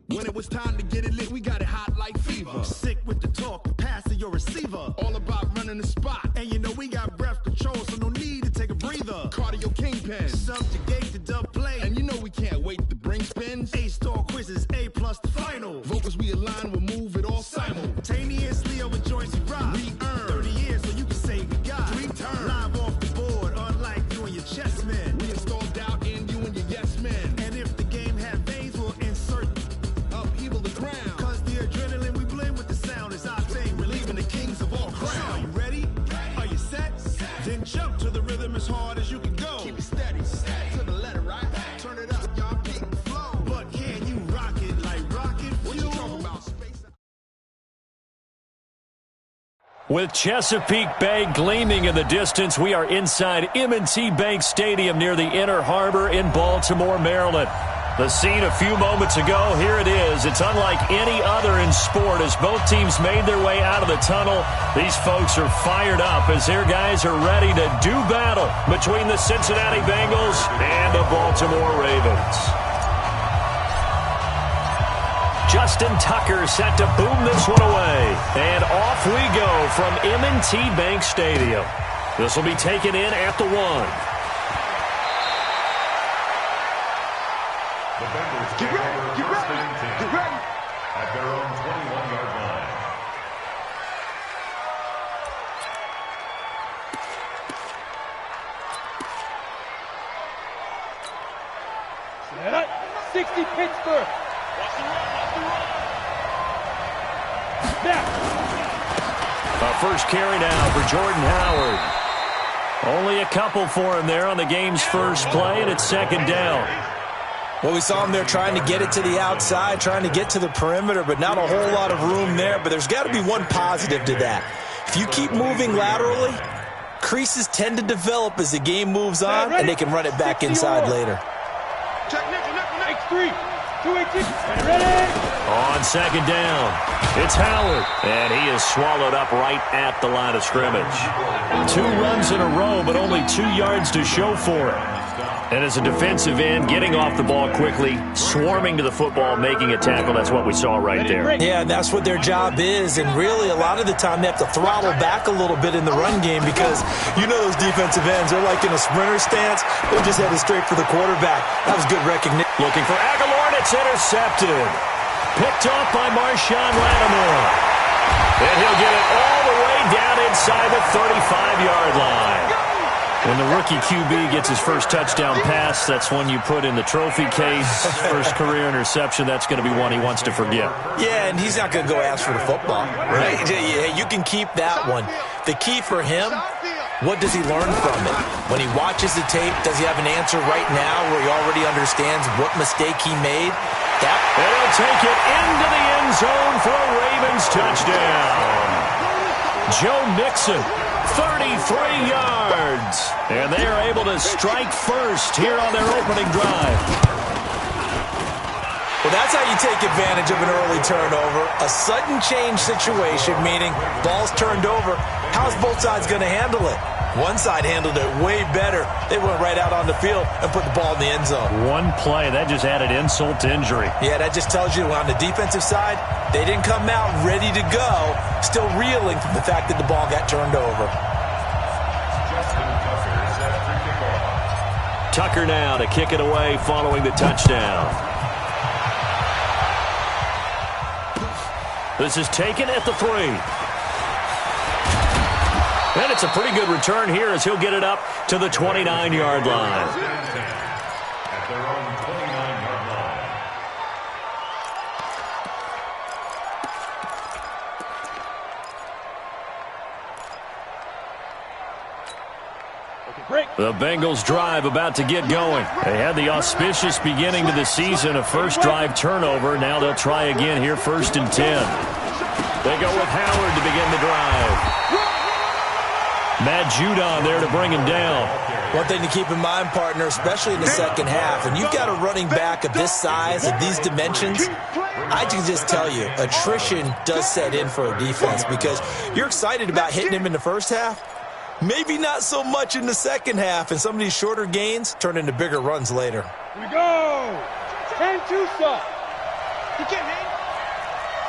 When it was time to get it lit, we got it hot like fever. Sick with the talk, passing your receiver. All about running the spot. And you know we got breath control, so no need to take a breather. Cardio kingpin, subjugate the dub play. And you know we can't wait to bring spins. A-star quizzes, A+ the final. Vocals we align, we'll move it all simultaneously over joints we rock. We earn 30 years, so you can say we got 3 turns. Live off the board, unlike you and your chess men. We install doubt in you and your yes men. And if the game had veins, we'll insert upheaval the ground. Cause the adrenaline we blend with the sound is our thing, relieving the kings of all crowns. Are you ready? Are you set? Then jump to the rhythm as hard as you can go. Keep it steady, to the letter, right? Turn it up, y'all, keep the flow. But can you rock it like rocket fuel? What you talking about, space? With Chesapeake Bay gleaming in the distance, we are inside M&T Bank Stadium near the Inner Harbor in Baltimore, Maryland. The scene a few moments ago, here it is. It's unlike any other in sport as both teams made their way out of the tunnel. These folks are fired up as their guys are ready to do battle between the Cincinnati Bengals and the Baltimore Ravens. Justin Tucker set to boom this one away. And off we go from M&T Bank Stadium. This will be taken in at the 1. The Bengals get ready, get ready at their own 21-yard line. Set up, 60 Pittsburgh. A first carry now for Jordan Howard. Only a couple for him there on the game's first play, and it's 2nd down. Well, we saw him there trying to get it to the outside, trying to get to the perimeter, but not a whole lot of room there. But there's got to be one positive to that. If you keep moving laterally, creases tend to develop as the game moves on, and they can run it back inside later. Check, Nick, 3, 2-18, ready? On 2nd down, it's Howard, and he is swallowed up right at the line of scrimmage. 2 runs in a row, but only 2 yards to show for it. And as a defensive end, getting off the ball quickly, swarming to the football, making a tackle, that's what we saw right there. Yeah, that's what their job is, and really a lot of the time they have to throttle back a little bit in the run game because you know those defensive ends, they're like in a sprinter stance. They just headed straight for the quarterback. That was good recognition. Looking for Aguilar, and it's intercepted. Picked off by Marshawn Lattimore. And he'll get it all the way down inside the 35-yard line. When the rookie QB gets his first touchdown pass, that's one you put in the trophy case. First career interception, that's going to be one he wants to forget. Yeah, and he's not going to go ask for the football. Right? Yeah, you can keep that one. The key for him, what does he learn from it? When he watches the tape, does he have an answer right now where he already understands what mistake he made? And he'll take it into the end zone for a Ravens touchdown. Joe Mixon, 33 yards. And they are able to strike first here on their opening drive. Well, that's how you take advantage of an early turnover. A sudden change situation, meaning ball's turned over. How's both sides going to handle it? One side handled it way better. They went right out on the field and put the ball in the end zone. One play, that just added insult to injury. Yeah, that just tells you on the defensive side, they didn't come out ready to go, still reeling from the fact that the ball got turned over. Tucker now to kick it away following the touchdown. This is taken at the 3. And it's a pretty good return here as he'll get it up to the 29-yard line. At their own 29-yard line. The Bengals drive about to get going. They had the auspicious beginning to the season, a first drive turnover. Now they'll try again here, 1st and 10. They go with Howard to begin the drive. Matt Judon there to bring him down. One thing to keep in mind, partner, especially in the second half, and you've got a running back of this size, of these dimensions, I can just tell you, attrition does set in for a defense because you're excited about hitting him in the first half. Maybe not so much in the second half, and some of these shorter gains turn into bigger runs later. We go! 10-2 stop. He can't hang.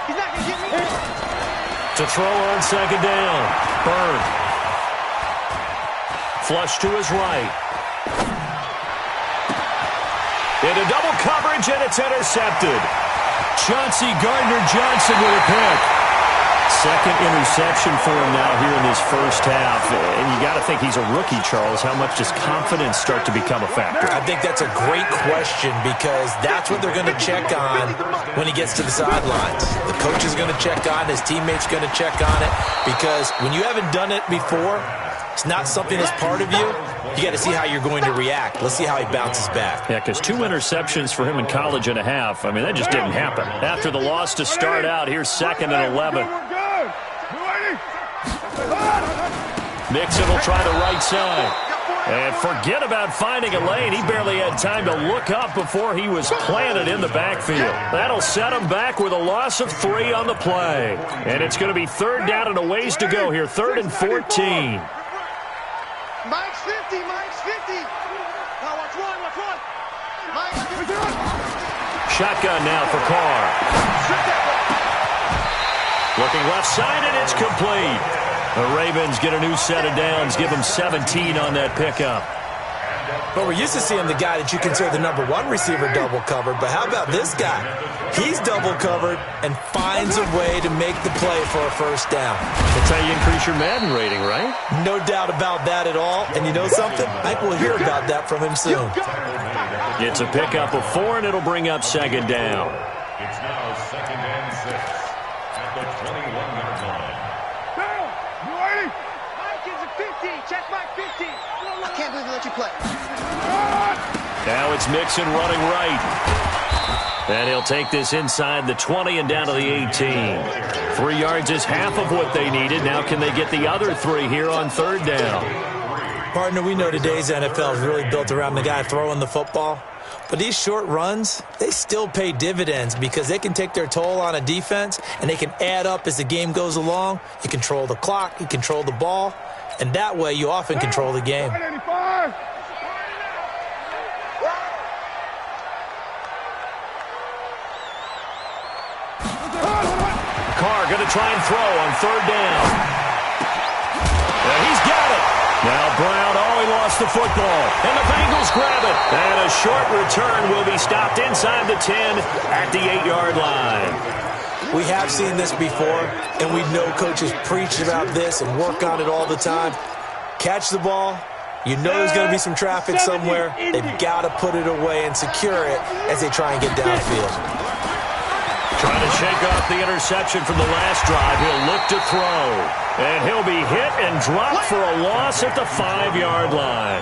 He's not going to get me. To throw on second down. Byrne. Flush to his right. Into double coverage, and it's intercepted. Chauncey Gardner-Johnson with a pick. Second interception for him now here in this first half. And you got to think he's a rookie, Charles. How much does confidence start to become a factor? I think that's a great question because that's what they're going to check on when he gets to the sidelines. The coach is going to check on, his teammates going to check on it, because when you haven't done it before, it's not something that's part of you. You got to see how you're going to react. Let's see how he bounces back. Yeah, because 2 interceptions for him in college and a half. I mean, that just didn't happen. After the loss to start out, here's 2nd and 11. Mixon will try the right side. And forget about finding a lane. He barely had time to look up before he was planted in the backfield. That'll set him back with a loss of 3 on the play. And it's going to be 3rd down and a ways to go here. 3rd and 14. Mike's 50, Mike's 50. Now watch one. Mike's 50. Shotgun now for Carr. Looking left side, and it's complete. The Ravens get a new set of downs, give them 17 on that pickup. But we're used to seeing the guy that you consider the number 1 receiver double covered. But how about this guy? He's double covered and finds a way to make the play for a first down. That's how you increase your Madden rating, right? No doubt about that at all. And you know something? I think we'll hear about that from him soon. It's a pickup of 4, and it'll bring up 2nd down. It's now 2nd and 6 at the 21-yard line. Mike is a 50. Check Mike 50. I can't believe they let you play. Now it's Mixon running right. And he'll take this inside the 20 and down to the 18. 3 yards is half of what they needed. Now can they get the other 3 here on 3rd down? Partner, we know today's NFL is really built around the guy throwing the football. But these short runs, they still pay dividends because they can take their toll on a defense and they can add up as the game goes along. You control the clock, you control the ball, and that way you often control the game. Carr going to try and throw on 3rd down. And he's got it. Now Brown, he lost the football. And the Bengals grab it. And a short return will be stopped inside the 10 at the 8-yard line. We have seen this before, and we know coaches preach about this and work on it all the time. Catch the ball. You know there's going to be some traffic somewhere. They've got to put it away and secure it as they try and get downfield. Trying to shake off the interception from the last drive. He'll look to throw. And he'll be hit and dropped for a loss at the 5-yard line.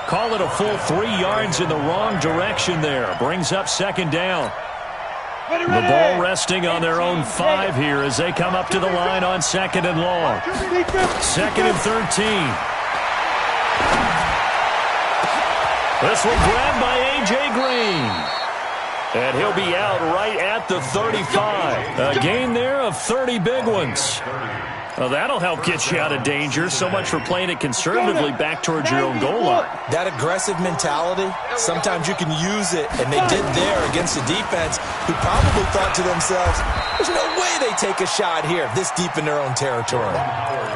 Call it a full 3 yards in the wrong direction there. Brings up 2nd down. The ball resting on their own 5 here as they come up to the line on 2nd and long. 2nd and 13. This one grabbed by A.J. Green. And he'll be out right at the 35. A gain there of 30 big ones. Well, that'll help get you out of danger. So much for playing it conservatively back towards your own goal line. That aggressive mentality, sometimes you can use it, and they did there against a defense who probably thought to themselves, there's no way they take a shot here this deep in their own territory.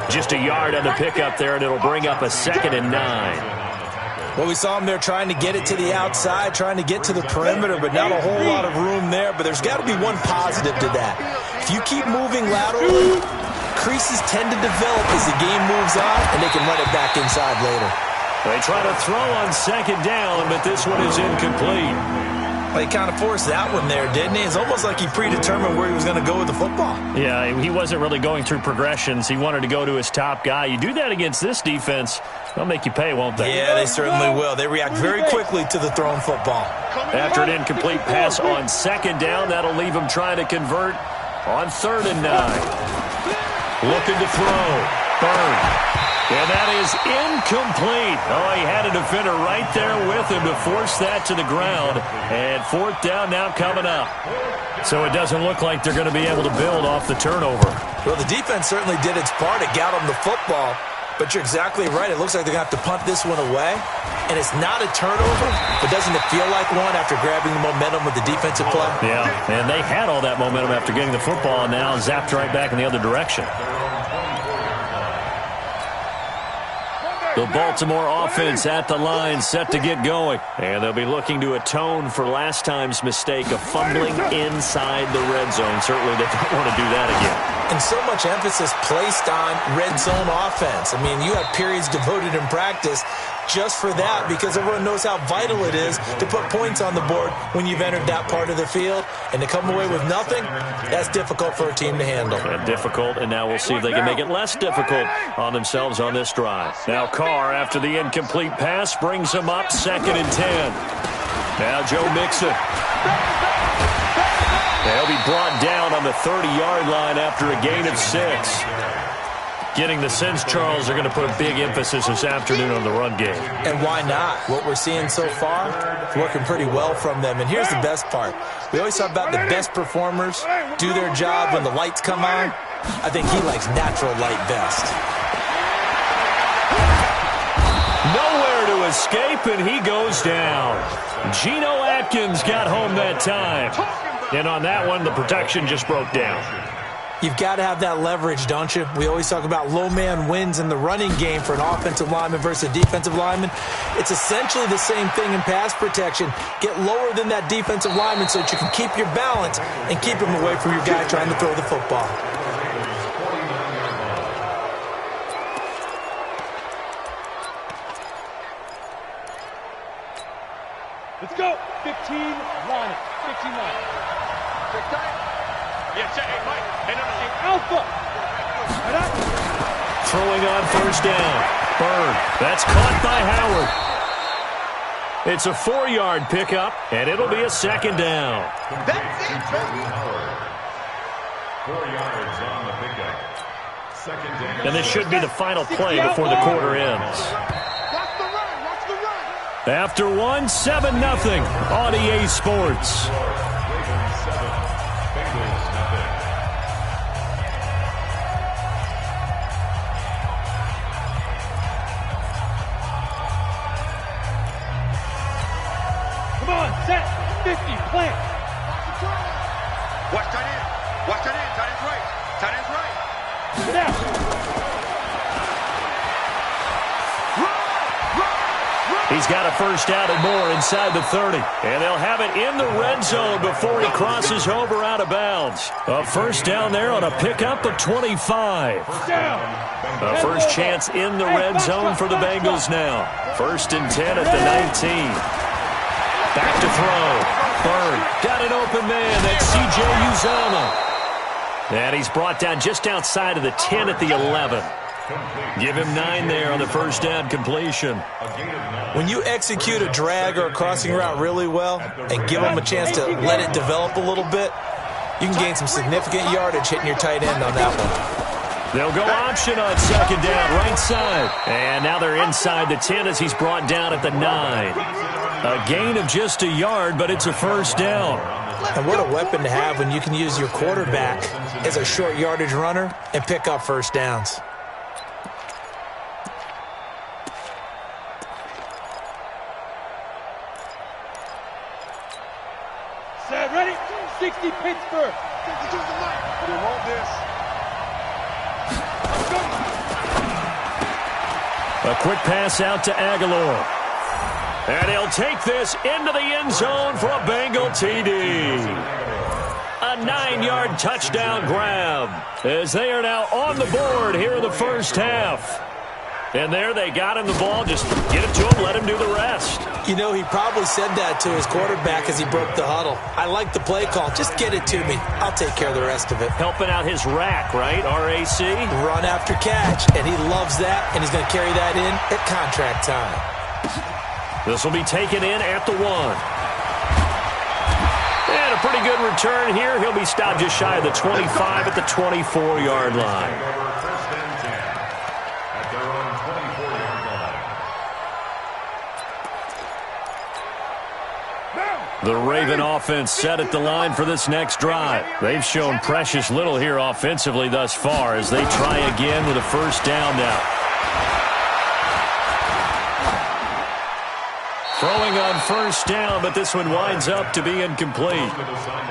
Just a yard on the pickup there, and it'll bring up a 2nd and 9. Well, we saw them there trying to get it to the outside, trying to get to the perimeter, but not a whole lot of room there. But there's got to be one positive to that. If you keep moving laterally, creases tend to develop as the game moves on, and they can run it back inside later. They try to throw on 2nd down, but this one is incomplete. Well, he kind of forced that one there, didn't he? It's almost like he predetermined where he was going to go with the football. Yeah, he wasn't really going through progressions. He wanted to go to his top guy. You do that against this defense, they'll make you pay, won't they? Yeah, they certainly will. They react very quickly to the thrown football. After an incomplete pass on 2nd down, that'll leave him trying to convert on 3rd and 9. Looking to throw. Byrne. And that is incomplete. Oh, he had a defender right there with him to force that to the ground. And 4th down now coming up. So it doesn't look like they're going to be able to build off the turnover. Well, the defense certainly did its part. It got them the football. But you're exactly right. It looks like they're going to have to punt this one away. And it's not a turnover, but doesn't it feel like one after grabbing the momentum with the defensive play? Yeah, and they had all that momentum after getting the football and now zapped right back in the other direction. The Baltimore offense at the line, set to get going. And they'll be looking to atone for last time's mistake of fumbling inside the red zone. Certainly they don't want to do that again. And so much emphasis placed on red zone offense. I mean, you have periods devoted in practice just for that because everyone knows how vital it is to put points on the board when you've entered that part of the field. And to come away with nothing, that's difficult for a team to handle. And difficult, and now we'll see if they can make it less difficult on themselves on this drive. Now Carr, after the incomplete pass, brings them up 2nd and 10. Now Joe Mixon. They'll be brought down on the 30-yard line after a gain of 6. Getting the sense, Charles, are going to put a big emphasis this afternoon on the run game. And why not? What we're seeing so far is working pretty well from them. And here's the best part. We always talk about the best performers do their job when the lights come on. I think he likes natural light best. Nowhere to escape, and he goes down. Geno Atkins got home that time. And on that one, the protection just broke down. You've got to have that leverage, don't you? We always talk about low man wins in the running game for an offensive lineman versus a defensive lineman. It's essentially the same thing in pass protection. Get lower than that defensive lineman so that you can keep your balance and keep him away from your guy trying to throw the football. Let's go. 15 line. 15 line. Yes, hey, Mike. Hey, no. Hey, Alpha. Throwing on 1st down. Bird. That's caught by Howard. It's a 4-yard pickup, and it'll be a 2nd down. That's it, baby. 4 yards on the pickup. 2nd down. And this should be the final play before the quarter ends. Watch the run. Watch the run. After one, 7-0 on EA Sports. Come on, set. 50, plant. Watch tight end. Watch tight end. Tight end's right. Tight end's right. Now. He's got a 1st down and more inside the 30. And they'll have it in the red zone before he crosses over out of bounds. A 1st down there on a pickup of 25. A first chance in the red zone for the Bengals now. 1st and 10 at the 19. Back to throw. Bird got an open man. That's C.J. Uzomah. And he's brought down just outside of the 10 at the 11. Give him 9 there on the 1st down completion. When you execute a drag or a crossing route really well and give them a chance to let it develop a little bit, you can gain some significant yardage hitting your tight end on that one. They'll go option on 2nd down, right side. And now they're inside the 10 as he's brought down at the 9. A gain of just a yard, but it's a 1st down. And what a weapon to have when you can use your quarterback as a short yardage runner and pick up 1st downs. Set, ready? 60 Pittsburgh. You want this? A quick pass out to Aguilar. And he'll take this into the end zone for a Bengal TD. A 9-yard touchdown grab as they are now on the board here in the 1st half. And there they got him the ball. Just get it to him, let him do the rest. You know, he probably said that to his quarterback as he broke the huddle. I like the play call. Just get it to me. I'll take care of the rest of it. Helping out his rack, right? R-A-C? Run after catch, and he loves that, and he's going to carry that in at contract time. This will be taken in at the 1. And a pretty good return here. He'll be stopped just shy of the 25 at the 24-yard line. The Raven offense set at the line for this next drive. They've shown precious little here offensively thus far as they try again with a 1st down now. Throwing on first down, but this one winds up to be incomplete.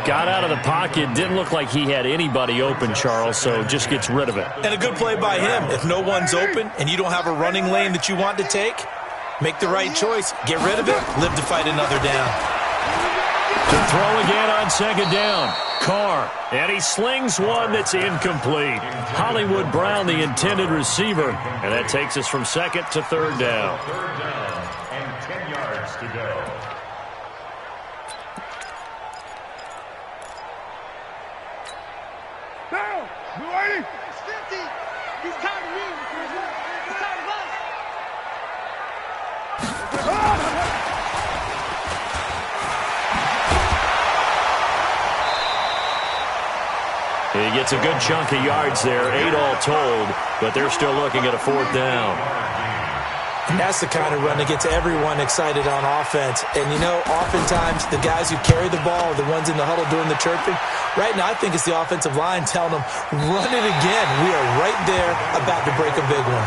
Got out of the pocket. Didn't look like he had anybody open, Charles, so just gets rid of it. And a good play by him. If no one's open and you don't have a running lane that you want to take, make the right choice. Get rid of it. Live to fight another down. To throw again on second down. Carr. And he slings one that's incomplete. Hollywood Brown, the intended receiver. And that takes us from second to third down. Third down and 10 yards to go. Down. You ready? It's 50. He's tired of you. He's tired of us. He gets a good chunk of yards there, 8 all told, but they're still looking at a fourth down. And that's the kind of run that gets everyone excited on offense. And, you know, oftentimes the guys who carry the ball are the ones in the huddle doing the chirping. Right now, I think it's the offensive line telling them, run it again. We are right there about to break a big one.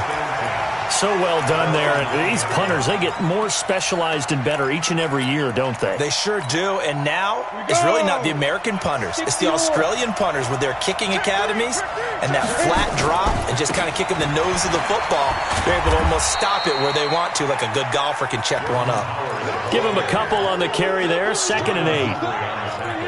So well done there. And these punters, they get more specialized and better each and every year, don't they? They sure do. And now it's really not the American punters. It's the Australian punters with their kicking academies and that flat drop and just kind of kicking the nose of the football. They're able to almost stop it where they want to, like a good golfer can check one up. Give him a couple on the carry there, 2nd and 8.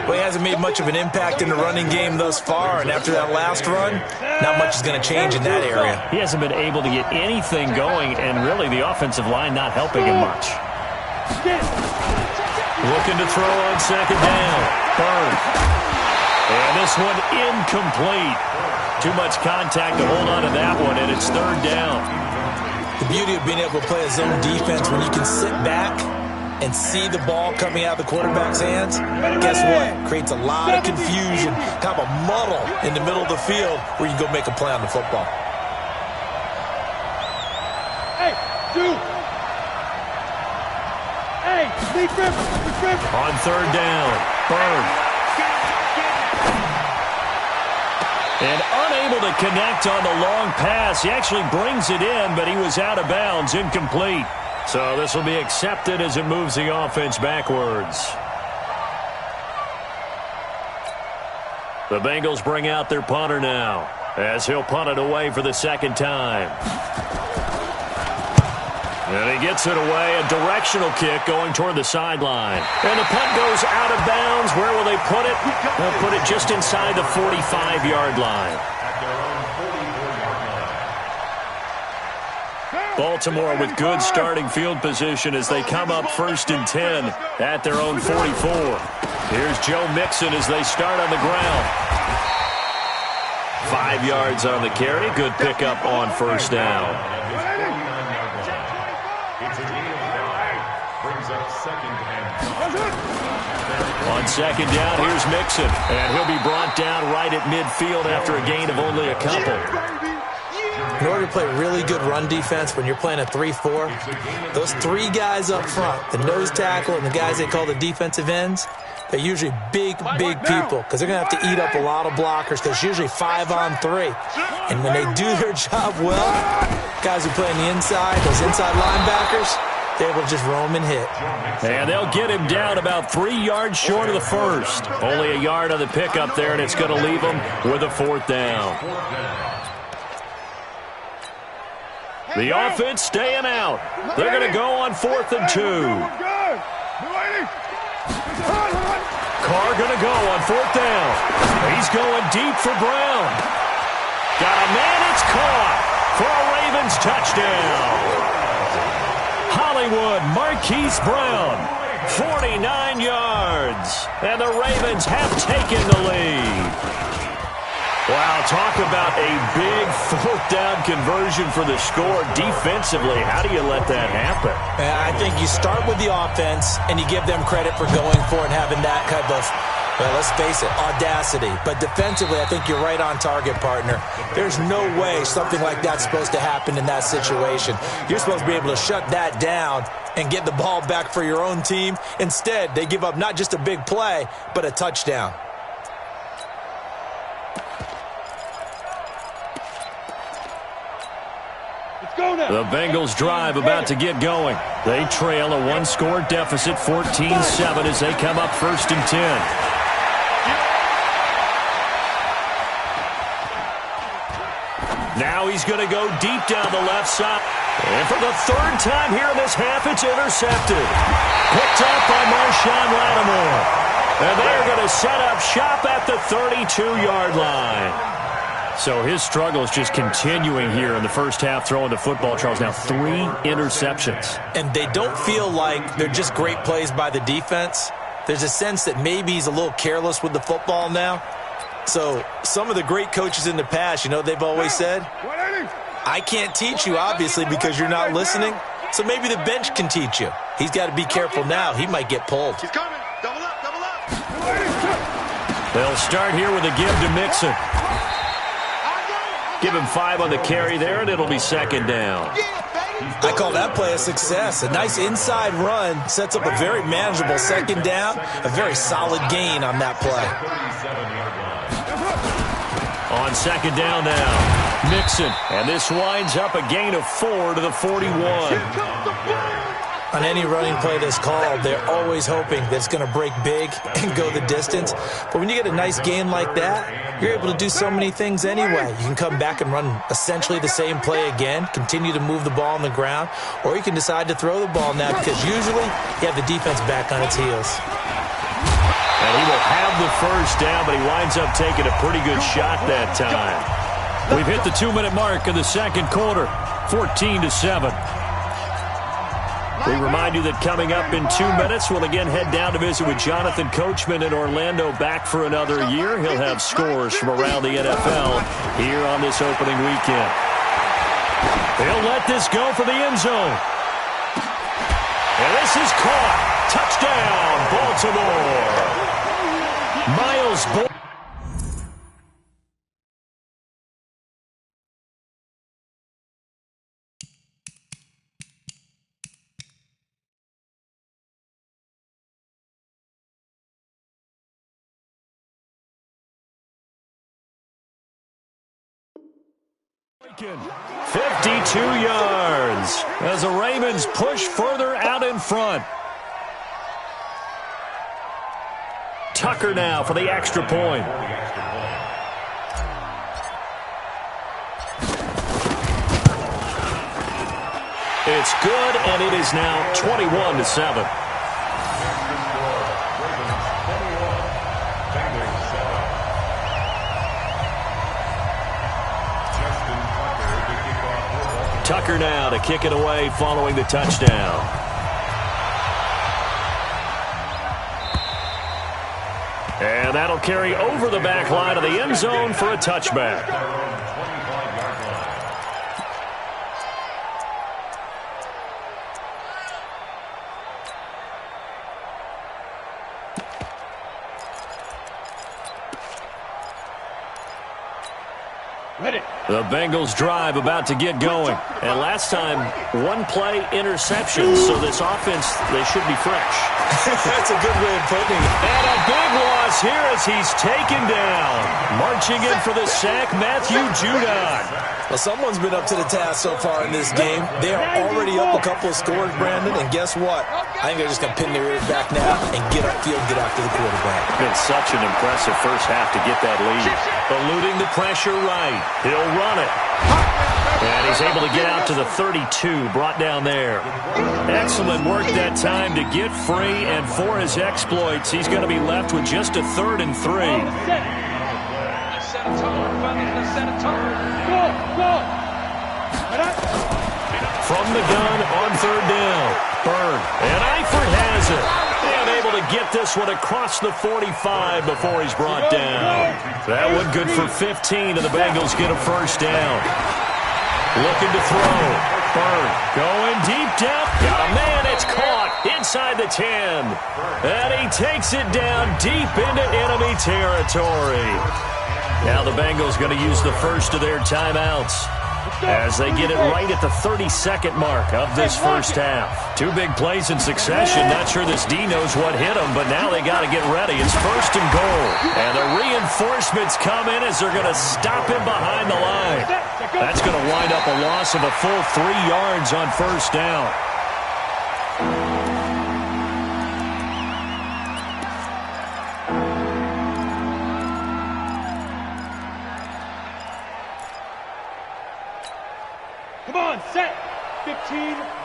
Well, he hasn't made much of an impact in the running game thus far, and after that last run, not much is going to change in that area. He hasn't been able to get anything going, and really the offensive line not helping him much. Looking to throw on second down. Bird. And this one incomplete. Too much contact to hold on to that one, and it's third down. The beauty of being able to play a zone defense when you can sit back and see the ball coming out of the quarterback's hands, guess what? Creates a lot of confusion, kind of a muddle in the middle of the field where you can go make a play on the football. Hey, dude. Hey, defense. On third down, Bird. And unable to connect on the long pass. He actually brings it in, but he was out of bounds, incomplete. So this will be accepted as it moves the offense backwards. The Bengals bring out their punter now, as he'll punt it away for the second time. And he gets it away, a directional kick going toward the sideline. And the punt goes out of bounds. Where will they put it? They'll put it just inside the 45-yard line. Baltimore with good starting field position as they come up 1st and 10 at their own 44. Here's Joe Mixon as they start on the ground. 5 yards on the carry. Good pickup on first down. On second down, here's Mixon. And he'll be brought down right at midfield after a gain of only a couple. In order to play really good run defense when you're playing a 3-4, those 3 guys up front, the nose tackle and the guys they call the defensive ends, they're usually big people because they're going to have to eat up a lot of blockers because it's usually 5 on 3. And when they do their job well, guys who play on the inside, those inside linebackers, they're able to just roam and hit. And they'll get him down about 3 yards short of the first. Only a yard on the pickup there, and it's going to leave them with a fourth down. The offense staying out. They're going to go on 4th and 2. Carr going to go on 4th down. He's going deep for Brown. Got a man, it's caught for a Ravens touchdown. Hollywood Marquise Brown, 49 yards. And the Ravens have taken the lead. Wow, talk about a big fourth down conversion for the score. Defensively, how do you let that happen? I think you start with the offense, and you give them credit for going for it and having that kind of, well, let's face it, audacity. But defensively, I think you're right on target, partner. There's no way something like that's supposed to happen in that situation. You're supposed to be able to shut that down and get the ball back for your own team. Instead, they give up not just a big play, but a touchdown. Let's go now. The Bengals drive about to get going. They trail a one-score deficit, 14-7, as they come up 1st and 10. Now he's going to go deep down the left side. And for the 3rd time here in this half, it's intercepted. Picked up by Marshawn Lattimore. And they're going to set up shop at the 32-yard line. So his struggle is just continuing here in the first half, throwing the football, Charles. Now 3 interceptions. And they don't feel like they're just great plays by the defense. There's a sense that maybe he's a little careless with the football now. So some of the great coaches in the past, you know, they've always said, I can't teach you, obviously, because you're not listening. So maybe the bench can teach you. He's got to be careful now. He might get pulled. He's coming. Double up, double up. They'll start here with a give to Mixon. Give him 5 on the carry there, and it'll be 2nd down. I call that play a success. A nice inside run sets up a very manageable 2nd down. A very solid gain on that play. On 2nd down now, Mixon. And this winds up a gain of 4 to the 41. On any running play that's called, they're always hoping that it's going to break big and go the distance. But when you get a nice gain like that, you're able to do so many things anyway. You can come back and run essentially the same play again, continue to move the ball on the ground, or you can decide to throw the ball now because usually you have the defense back on its heels. And he will have the 1st down, but he winds up taking a pretty good shot that time. We've hit the 2-minute mark of the 2nd quarter, 14-7. We remind you that coming up in 2 minutes, we'll again head down to visit with Jonathan Coachman in Orlando, back for another year. He'll have scores from around the NFL here on this opening weekend. He'll let this go for the end zone. And this is caught. Touchdown, Baltimore. Miles Boyd. Lincoln, 52 yards as the Ravens push further out in front. Tucker now for the extra point. It's good, and it is now 21-7. Tucker now to kick it away following the touchdown. And that'll carry over the back line of the end zone for a touchback. The Bengals drive about to get going. And last time, 1-play interception. So this offense, they should be fresh. That's a good way of putting it. And a big loss here as he's taken down. Marching in for the sack, Matthew Judon. Well, someone's been up to the task so far in this game. They are already up a couple of scores, Brandon. And guess what? I think they're just going to pin their ears back now and get upfield, get after the quarterback. Been such an impressive first half to get that lead. Eluding the pressure right. He'll run it. And he's able to get out to the 32, brought down there. Excellent work that time to get free, and for his exploits, he's going to be left with just a 3rd and 3. From the gun on 3rd down. Byrne. And Eifert has it. And able to get this one across the 45 before he's brought down. That one good for 15, and the Bengals get a 1st down. Looking to throw. Byrne going deep down. Got a man. It's caught inside the 10. And he takes it down deep into enemy territory. Now the Bengals going to use the first of their timeouts. as they get it right at the 32nd mark of this first half. Two big plays in succession. Not sure this D knows what hit them, but now they got to get ready. It's first and goal. And the reinforcements come in as they're going to stop him behind the line. That's going to wind up a loss of a full 3 yards on first down. Come on, set. 15,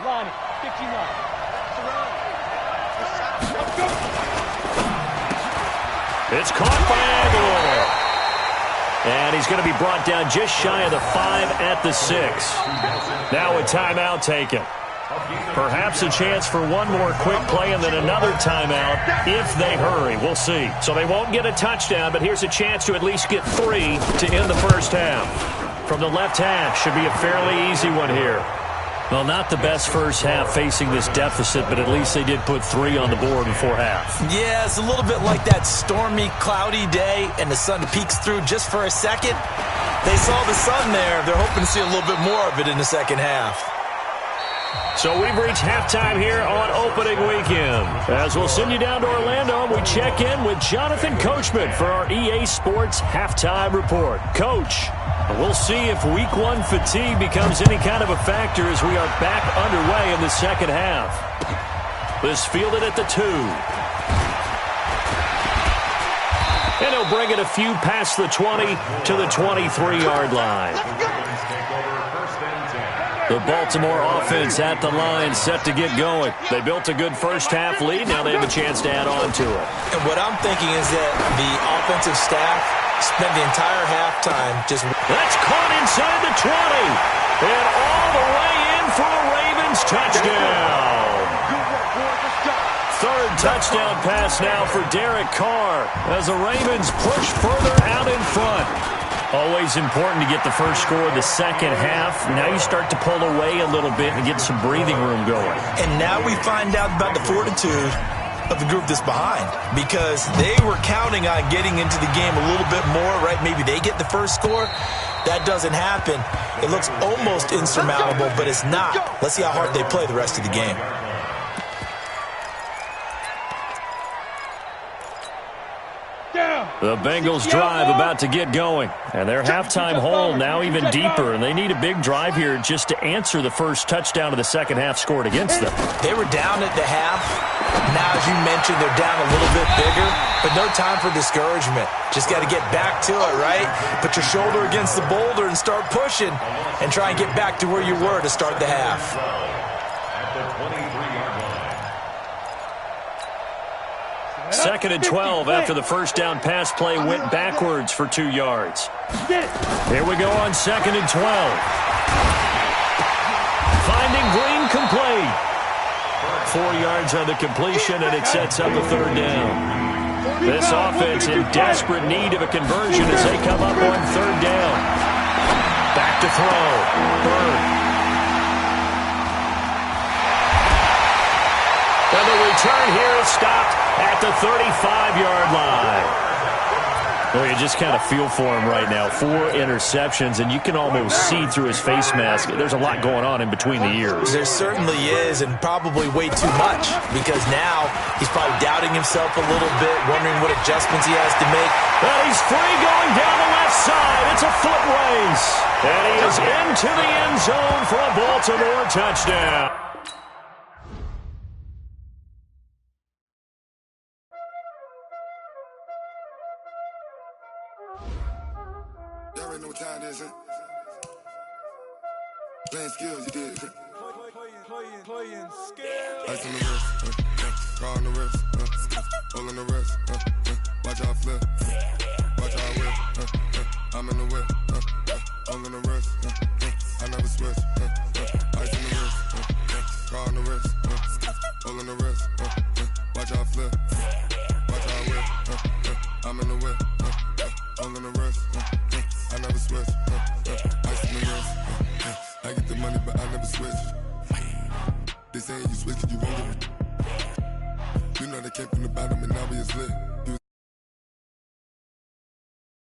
line it. 15 line. Let's go. It's caught by Aguilar. And he's going to be brought down just shy of the 5 at the 6. Now a timeout taken. Perhaps a chance for one more quick play and then another timeout if they hurry. We'll see. So they won't get a touchdown, but here's a chance to at least get 3 to end the first half. From the left half, should be a fairly easy one here. Well, not the best first half facing this deficit, but at least they did put 3 on the board before half. Yeah, it's a little bit like that stormy, cloudy day, and the sun peeks through just for a second. They saw the sun there. They're hoping to see a little bit more of it in the second half. So we've reached halftime here on opening weekend. As we'll send you down to Orlando, we check in with Jonathan Coachman for our EA Sports Halftime Report. Coach, we'll see if Week 1 fatigue becomes any kind of a factor as we are back underway in the second half. This fielded at the 2. And he'll bring it a few past the 20 to the 23-yard line. The Baltimore offense at the line, set to get going. They built a good first-half lead. Now they have a chance to add on to it. And what I'm thinking is that the offensive staff spent the entire halftime just... That's caught inside the 20. And all the way in for a Ravens touchdown. Third touchdown pass now for Derek Carr as the Ravens push further out in front. Always important to get the first score of the second half. Now you start to pull away a little bit and get some breathing room going. And now we find out about the fortitude of the group that's behind, because they were counting on getting into the game a little bit more, right? Maybe they get the first score. That doesn't happen. It looks almost insurmountable, but it's not. Let's see how hard they play the rest of the game. The Bengals drive about to get going. And their halftime hole now even deeper. And they need a big drive here just to answer the first touchdown of the second half scored against them. They were down at the half. Now, as you mentioned, they're down a little bit bigger. But no time for discouragement. Just got to get back to it, right? Put your shoulder against the boulder and start pushing. And try and get back to where you were to start the half. Second and 12 after the first down pass play went backwards for 2 yards. Here we go on second and 12. Finding Green complete. 4 yards on the completion, and it sets up a third down. This offense in desperate need of a conversion as they come up on third down. Back to throw. Bird. And the return here is stopped at the 35-yard line. Well, you just kind of feel for him right now. 4 interceptions, and you can almost see through his face mask. There's a lot going on in between the ears. There certainly is, and probably way too much, because now he's probably doubting himself a little bit, wondering what adjustments he has to make. Well, he's free going down the left side. It's a foot race. And he is into the end zone for a Baltimore touchdown. Y'all already know what time it is, huh? Playing skills, you did. Playing skills. Ice on the wrist, car on the wrist, hole on the wrist, watch how I flip, watch how I whip, I'm in the whip, hole on the wrist, I never switch, ice on the wrist, car on the wrist, hole on the wrist, watch how I flip, watch how I whip, I'm in the whip, hole on the wrist, I never switch, ice on the wrist, I get the money but I never switch. They saying you switch, you won't get it. You know they came from the bottom and now we is lit.